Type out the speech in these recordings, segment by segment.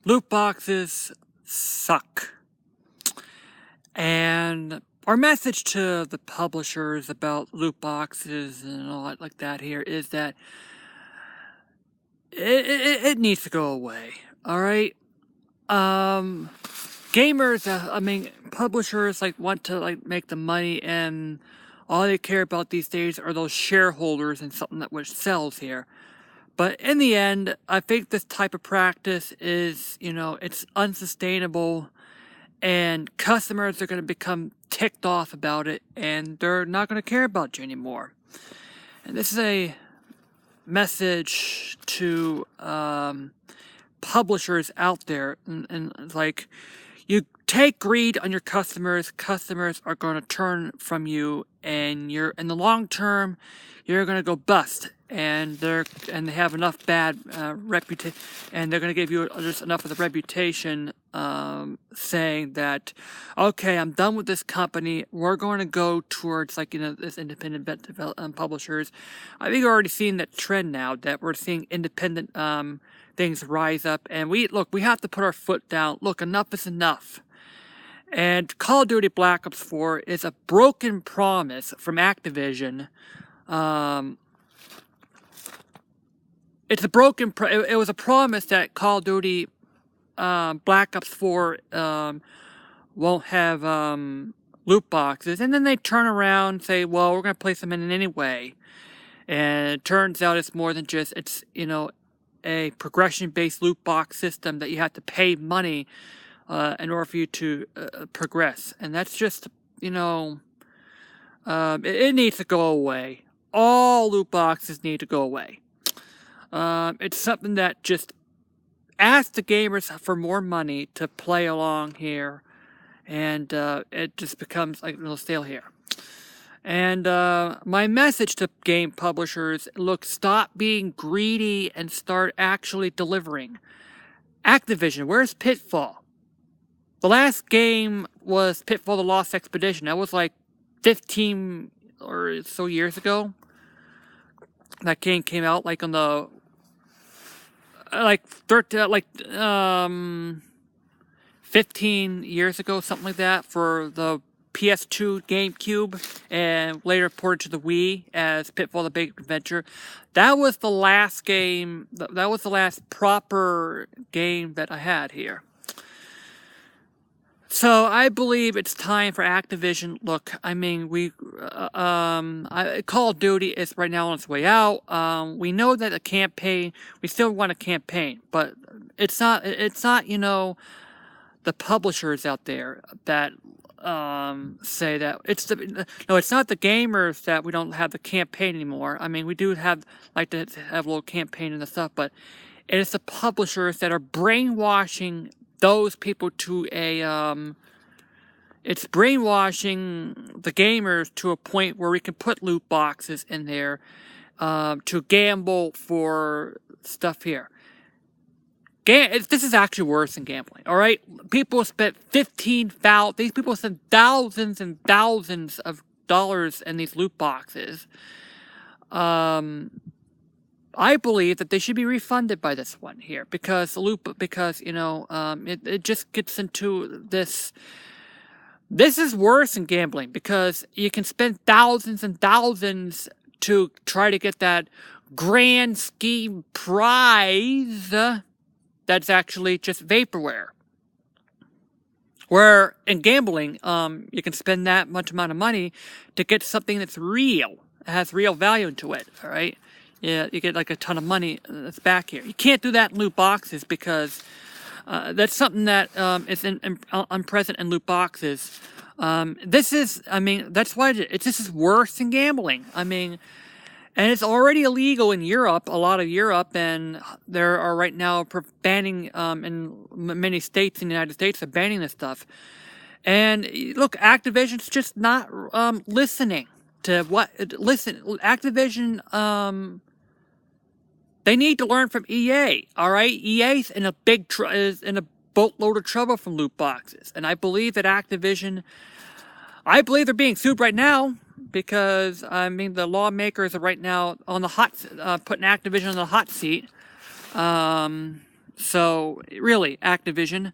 loot boxes suck. And our message to the publishers about loot boxes and all that like that here is that it needs to go away. All right. Gamers, publishers want to make the money, and all they care about these days are those shareholders and something that which sells here. But in the end, I think this type of practice is, it's unsustainable, and customers are going to become ticked off about it, and they're not going to care about you anymore. And this is a message to publishers out there, and you take greed on your customers are going to turn from you, and you're in the long term you're going to go bust, and they have enough bad reputation, and they're going to give you just enough of the reputation saying that, okay, I'm done with this company, we're going to go towards this independent publishers. I think we're already seeing that trend now, that we're seeing independent things rise up, and we have to put our foot down. Look, enough is enough. And Call of Duty Black Ops IV is a broken promise from Activision. It was a promise that Call of Duty Black Ops 4 won't have loot boxes, and then they turn around and say, well, we're going to place them in anyway. And it turns out it's more than just, it's, a progression-based loot box system that you have to pay money in order for you to progress. And that's just, it needs to go away. All loot boxes need to go away. It's something that just asks the gamers for more money to play along here, and it just becomes a little stale here. And my message to game publishers, look, stop being greedy and start actually delivering. Activision, where's Pitfall? The last game was Pitfall: The Lost Expedition. That was 15 or so years ago. That game came out on the 15 years ago, something like that, for the PS2 GameCube, and later ported to the Wii as Pitfall: The Big Adventure. That was the last game, that was the last proper game that I had here. So I believe it's time for Activision. Look, Call of Duty is right now on its way out. We know that a campaign, we still want a campaign, but it's not, the publishers out there that say that it's not the gamers that we don't have the campaign anymore. We do have to have a little campaign and stuff, but it is the publishers that are brainwashing those people to it's brainwashing the gamers to a point where we can put loot boxes in there to gamble for stuff here. This is actually worse than gambling, all right? People spent these people spent thousands and thousands of dollars in these loot boxes. I believe that they should be refunded by this one here, because it just gets into this. This is worse than gambling, because you can spend thousands and thousands to try to get that grand scheme prize that's actually just vaporware. Where in gambling, you can spend that much amount of money to get something that's real, has real value to it, all right? Yeah, you get a ton of money that's back here. You can't do that in loot boxes, because that's something that is unpresent in loot boxes. This is, that's why this is worse than gambling. And it's already illegal in Europe, a lot of Europe, and there are right now banning, in many states in the United States, are banning this stuff. And look, Activision's just not listening to Activision, they need to learn from EA, all right? EA's in a is in a boatload of trouble from loot boxes. And I believe that Activision, they're being sued right now, because, the lawmakers are right now on the putting Activision on the hot seat. So, really, Activision,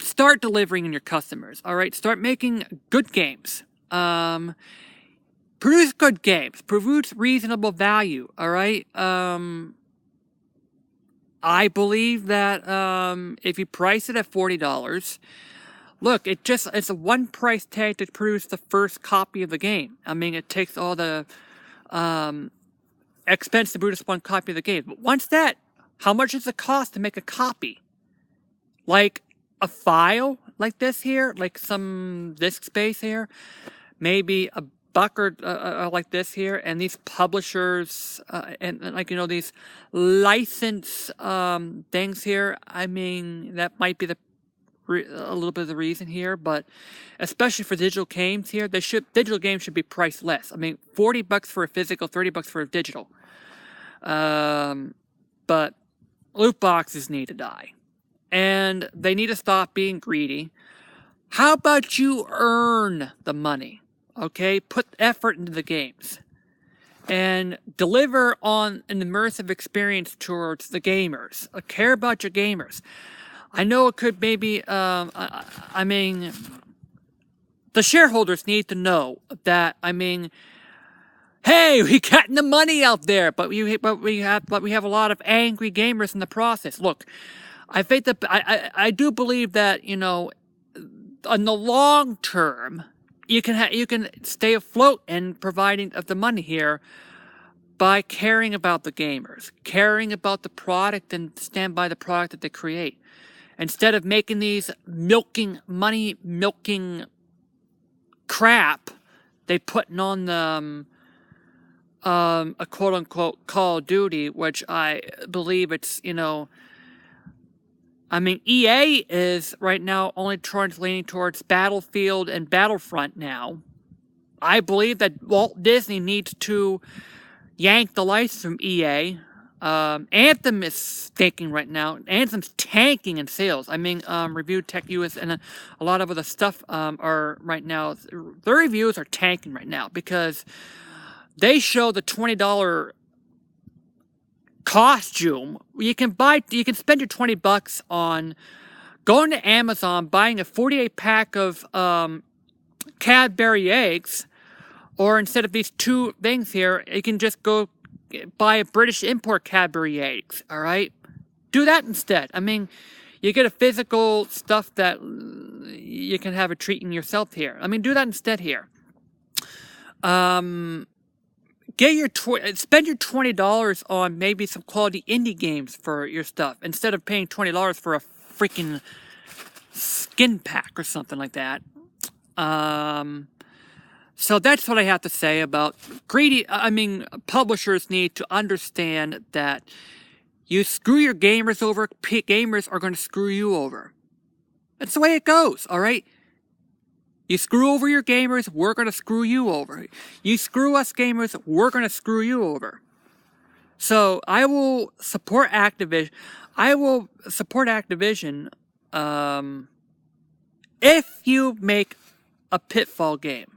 start delivering in your customers, all right? Start making good games. Produce good games. Produce reasonable value, all right? I believe that if you price it at $40, look, it's a one price tag to produce the first copy of the game. I mean, it takes all the expense to produce one copy of the game. But once that, how much does it cost to make a copy? Like a file like this here, like some disk space here, maybe a buck or like this here, and these publishers and like these license things here. I mean, that might be a little bit of the reason here, but especially for digital games here, digital games should be priced less. I mean, $40 for a physical, $30 for a digital. But loot boxes need to die, and they need to stop being greedy. How about you earn the money? Okay, put effort into the games and deliver on an immersive experience towards the gamers. Care about your gamers. I know it could maybe, I mean, the shareholders need to know that, I mean, hey, we got the money out there, but we have a lot of angry gamers in the process. Look, I think that I do believe that, in the long term, you can stay afloat and providing of the money here by caring about the gamers, caring about the product, and stand by the product that they create. Instead of making these money milking crap, they putting on the a quote unquote Call of Duty, which I believe it's I mean, EA is right now only leaning towards Battlefield and Battlefront now. I believe that Walt Disney needs to yank the license from EA. Anthem is stinking right now. Anthem's tanking in sales. I mean, Review Tech US and a lot of other stuff are right now. Their reviews are tanking right now because they show the $20 costume. You can spend your $20 on going to Amazon, buying a 48 pack of Cadbury eggs, or instead of these two things here, you can just go buy a British import Cadbury eggs. All right, do that instead. I mean, you get a physical stuff that you can have a treat in yourself here. I mean, do that instead here. Spend your $20 on maybe some quality indie games for your stuff instead of paying $20 for a freaking skin pack or something like that. So that's what I have to say about greedy. I mean, publishers need to understand that you screw your gamers over, gamers are going to screw you over. That's the way it goes, all right? You screw over your gamers, we're going to screw you over. You screw us gamers, we're going to screw you over. So I will support Activision. If you make a Pitfall game.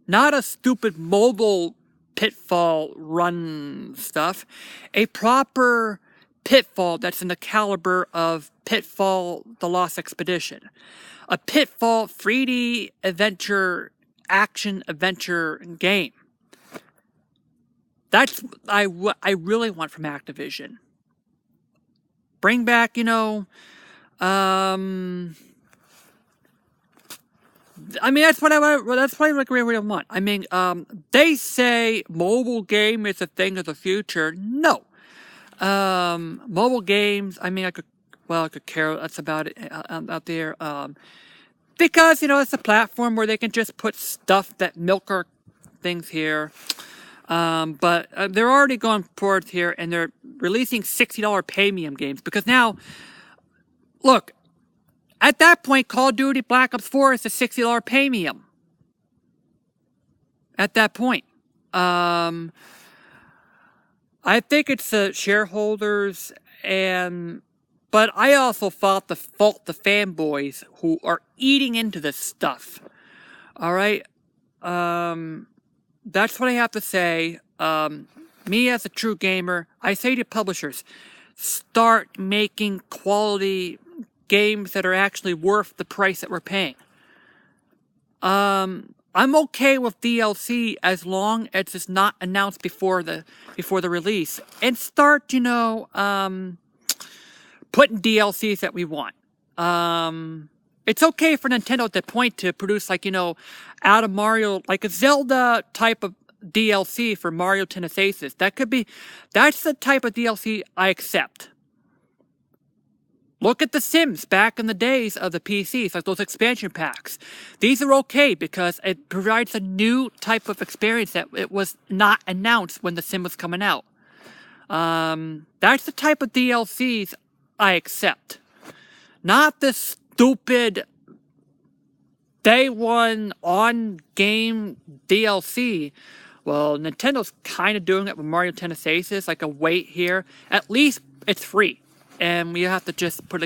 Not a stupid mobile Pitfall run stuff. A proper Pitfall that's in the caliber of Pitfall The Lost Expedition. A Pitfall 3D action adventure game. That's what I really want from Activision. Bring back, I mean, that's what I really want. I mean, they say mobile game is a thing of the future. No. Mobile games, I mean, I could care less about it out there. Because, it's a platform where they can just put stuff that milk our things here. But they're already going forward here, and they're releasing $60 premium games. Because now, look, at that point, Call of Duty Black Ops IV is a $60 premium. At that point. I think it's the shareholders but I also fault the fanboys who are eating into this stuff. All right? That's what I have to say. Me as a true gamer, I say to publishers, start making quality games that are actually worth the price that we're paying. I'm okay with DLC as long as it's not announced before the release, and start, putting DLCs that we want. It's okay for Nintendo at that point to produce, like, out of Mario, like a Zelda type of DLC for Mario Tennis Aces. That's the type of DLC I accept. Look at The Sims back in the days of the PCs, like those expansion packs. These are okay because it provides a new type of experience that it was not announced when The Sim was coming out. That's the type of DLCs I accept. Not this stupid day one on game DLC. Well, Nintendo's kind of doing it with Mario Tennis Aces, like a wait here. At least it's free. And we have to just put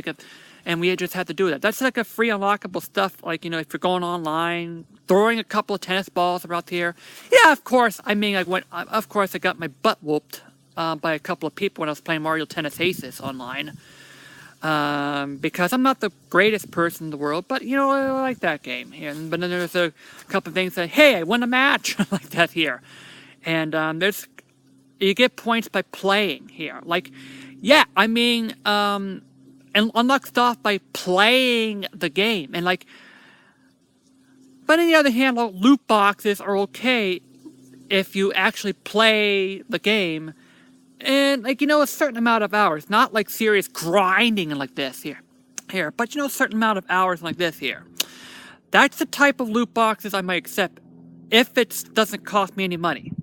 and we just have to do that. That's like a free unlockable stuff, like, if you're going online, throwing a couple of tennis balls around here. Yeah, of course, I got my butt whooped by a couple of people when I was playing Mario Tennis Aces online. Because I'm not the greatest person in the world, but, I like that game. But then there's a couple of things that, hey, I won a match, like that here. And you get points by playing here. Like, yeah, and unlock stuff by playing the game. And but on the other hand, loot boxes are okay if you actually play the game and, a certain amount of hours. Not like serious grinding and like this here. But, a certain amount of hours like this here. That's the type of loot boxes I might accept if it doesn't cost me any money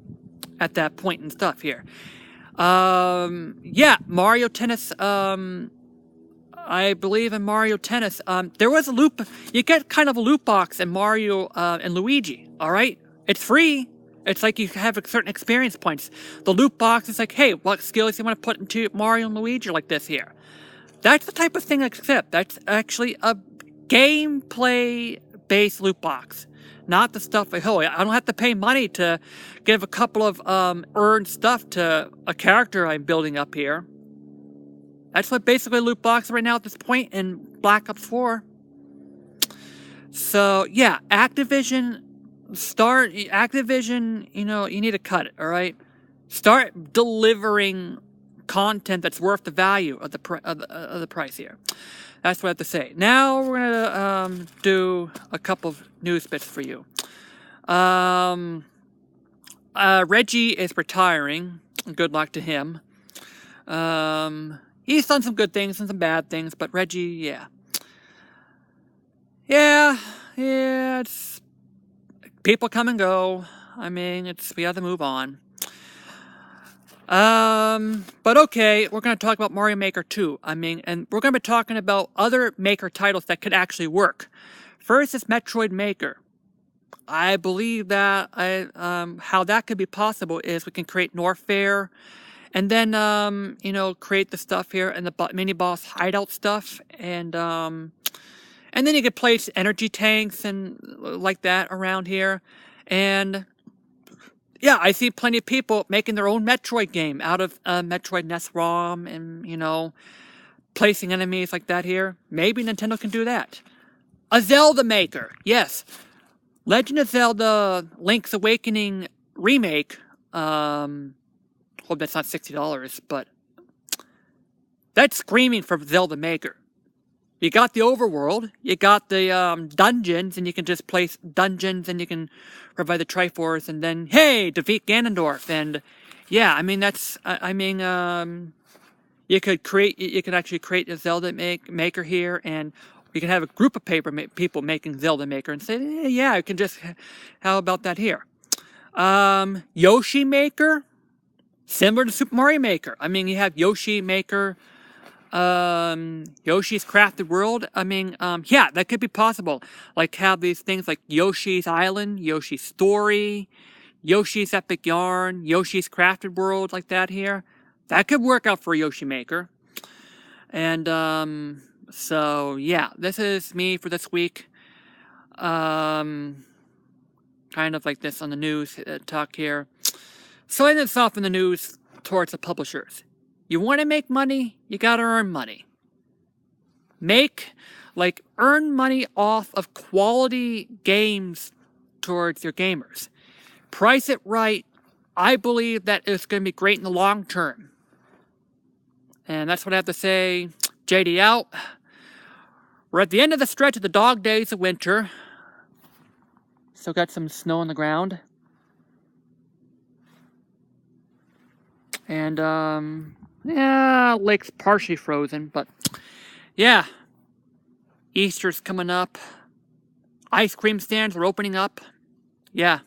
at that point and stuff here. Yeah, Mario Tennis, I believe in Mario Tennis, there was you get kind of a loot box in Mario, and Luigi, alright? It's free. It's like you have certain experience points. The loot box is like, hey, what skills you want to put into Mario and Luigi like this here? That's the type of thing I accept. That's actually a gameplay-based loot box. Not the stuff like, oh, I don't have to pay money to give a couple of earned stuff to a character I'm building up here. That's what basically loot box right now at this point in Black Ops 4. So, yeah, Activision, you need to cut it, alright? Start delivering content that's worth the value of the price here. That's what I have to say. Now we're going to do a couple of news bits for you. Reggie is retiring. Good luck to him. He's done some good things and some bad things, but Reggie, yeah. Yeah, it's... People come and go. We have to move on. But okay, we're going to talk about Mario Maker 2. And we're going to be talking about other Maker titles that could actually work. First is Metroid Maker. I believe that how that could be possible is we can create Norfair, and then create the stuff here and the mini boss hideout stuff, and then you could place energy tanks and like that around here, and yeah, I see plenty of people making their own Metroid game out of Metroid NES ROM and, placing enemies like that here. Maybe Nintendo can do that. A Zelda Maker, yes. Legend of Zelda Link's Awakening Remake. Hope that's not $60, but that's screaming for Zelda Maker. You got the overworld, you got the dungeons, and you can just place dungeons, and you can provide the Triforce, and then, hey, defeat Ganondorf, and yeah, you could actually create a Zelda Maker here, and you can have a group of people making Zelda Maker, and say, yeah, I can just, how about that here? Yoshi Maker, similar to Super Mario Maker. You have Yoshi Maker, Yoshi's Crafted World. Yeah, that could be possible. Like, have these things like Yoshi's Island, Yoshi's Story, Yoshi's Epic Yarn, Yoshi's Crafted World, like that here. That could work out for Yoshi Maker. And, so, yeah, this is me for this week. Kind of like this on the news talk here. So I ended this off in the news towards the publishers. You want to make money, you gotta earn money. Earn money off of quality games towards your gamers. Price it right. I believe that it's going to be great in the long term. And that's what I have to say. JD out. We're at the end of the stretch of the dog days of winter. Still got some snow on the ground. And, yeah, lake's partially frozen, but, yeah. Easter's coming up. Ice cream stands are opening up. Yeah.